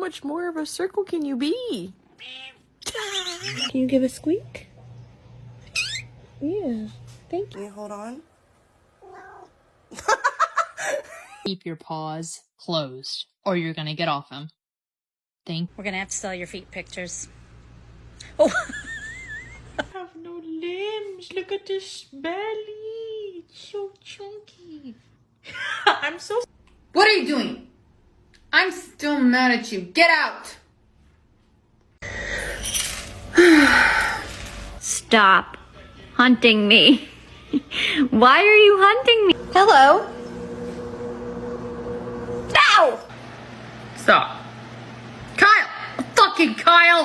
much more of a circle can you be? Can you give a squeak? Yeah, thank you. Hold on. Keep your paws closed or you're gonna get off them. We're gonna have to sell your feet pictures. Oh! I have no limbs. Look at this belly. It's so chunky. I'm so... What are you doing? I'm still mad at you. Get out! Stop hunting me. Why are you hunting me? Hello? No! Stop. Kyle! Fucking Kyle!